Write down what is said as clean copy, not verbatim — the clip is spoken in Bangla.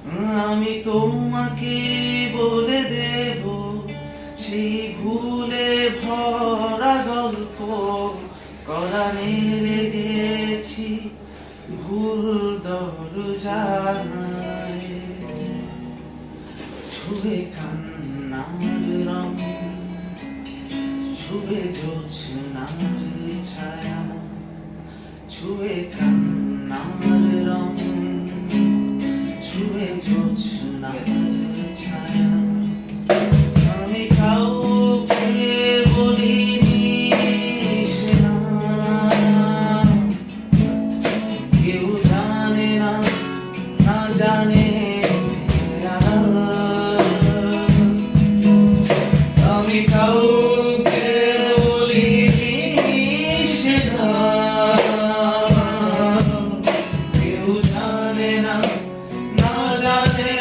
আমি তোমাকে বলে দেব সেই ভুলে ভরা গল্প। কোরআনে লেগেছি ভুল দরজায়, ছুঁয়ে কান্নার রং, ছুঁয়ে জোছনার ছায়া, ছুঁয়ে কান্নার রং, ছুঁয়ে জোছনার ছায়া। আমি কাউকে বলিনি সে না, কেউ জানে না, না জানে আমি কাউকে বলিনি সে না, কেউ জানে না, না জানে।